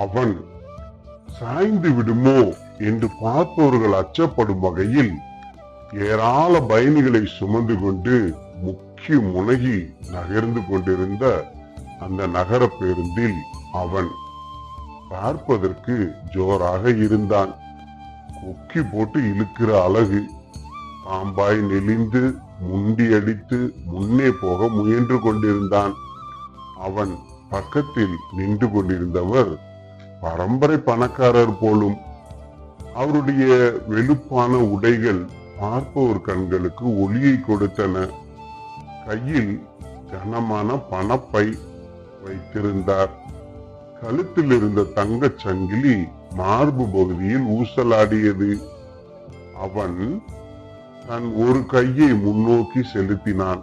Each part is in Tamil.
அவன் சாய்ந்து விடுமோ என்று பார்ப்பவர்கள் அச்சப்படும் வகையில் ஏராள பயணிகளை சுமந்து கொண்டு முக்கி முனகி நகர்ந்து கொண்டிருந்த அந்த நகர பேருந்தில் அவன் பார்ப்பதற்கு ஜோராக இருந்தான். கொக்கி போட்டு இழுக்கிற அழகு, பாம்பாய் நெளிந்து முண்டி அடித்து முன்னே போக முயன்று கொண்டிருந்தான். அவன் பக்கத்தில் நின்று கொண்டிருந்தவர் பரம்பரை பணக்காரர் போலும். அவருடைய வெளுப்பான உடைகள் பார்ப்போர் கண்களுக்கு ஒளியை கொடுத்தன. கையில் கனமான பணப்பை வைத்திருந்தார். கழுத்தில் இருந்த தங்கச் சங்கிலி மார்பு பகுதியில் ஊசலாடியது. அவன் தன் ஒரு கையை முன்னோக்கி செலுத்தினான்.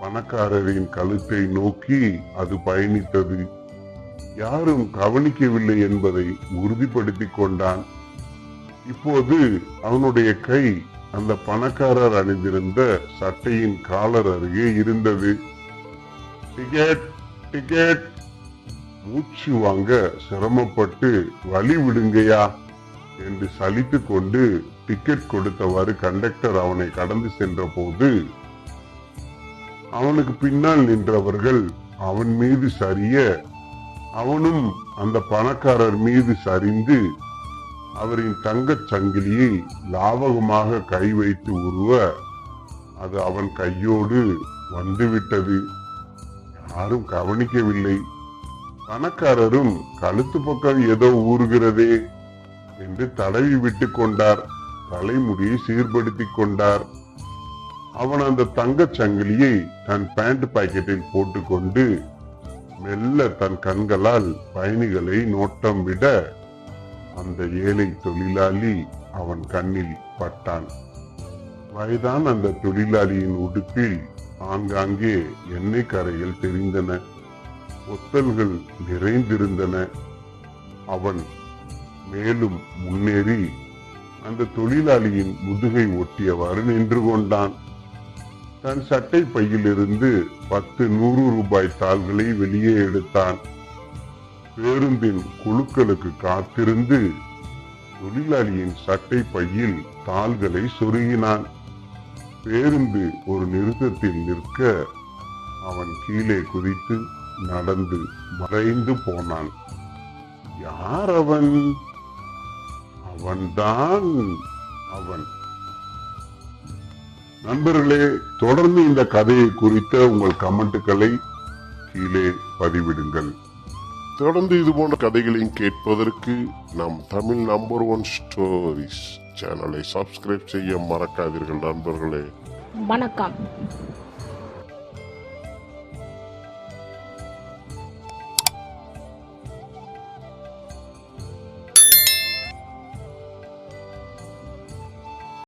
பணக்காரரின் கழுத்தை நோக்கி அது பயணித்தது. யாரும் கவனிக்கவில்லை என்பதை உறுதிப்படுத்திக் கொண்டான். இப்போது அவனுடைய கை அந்த பணக்காரர் அணிந்திருந்த சட்டையின் காலர் அருகே இருந்தது. Ticket ticket. மூச்சு வாங்க சிரமப்பட்டு வழி விடுங்கயா என்று சலித்து கொண்டு டிக்கெட் கொடுத்தவாறு கண்டக்டர் அவனை கடந்து சென்ற போது அவனுக்கு பின்னால் நின்றவர்கள் அவன் மீது சரிய, அவனும் அந்த பணக்காரர் மீது சரிந்து அவரின் தங்கச் சங்கிலியை லாவகமாக கை வைத்து உருவ அது அவன் கையோடு வந்துவிட்டது. யாரும் கவனிக்கவில்லை. பணக்காரரும் கழுத்து பக்கம் ஏதோ ஊறுகிறதே என்று தடவி விட்டு கொண்டார். தலைமுடியை சீர்படுத்திக் கொண்டார். அவன் அந்த தங்கச் சங்கிலியை தன் பேண்ட் பாக்கெட்டில் போட்டுக்கொண்டு மெல்ல தன் கண்களால் பயணிகளை நோட்டம் விட அந்த ஏழை தொழிலாளி அவன் கண்ணில் பட்டான். வயதான அந்த தொழிலாளியின் உடுப்பில் ஆங்காங்கே எண்ணெய் கரைகள் தெரிந்தன. ஒத்தல்கள் நிறைந்திருந்தன. அவன் மேலும் முன்னேறி அந்த தொழிலாளியின் முதுகை ஒட்டியவாறு நின்று கொண்டான். தன் சட்டை பையிலிருந்து 10 100 ரூபாய் தாள்களை வெளியே எடுத்தான். பேருந்தின் குழுக்களுக்கு காத்திருந்து தொழிலாளியின் சட்டை பையில் தாள்களை சொருகினான். பேருந்து ஒரு நிறுத்தத்தில் நிற்க அவன் கீழே குதித்து நடந்து மறைந்து போனான். யார் அவன்? அவன்தான் அவன். நண்பர்களே, தொடர்ந்து இந்த கதையை குறித்த உங்கள் கமெண்ட்டுகளை கீழே பதிவிடுங்கள். தொடர்ந்து இது போன்ற கதைகளையும் கேட்பதற்கு நம் தமிழ் நம்பர் 1 ஸ்டோரிஸ் சேனலை சப்ஸ்கிரைப் செய்ய மறக்காதீர்கள் நண்பர்களே. வணக்கம்.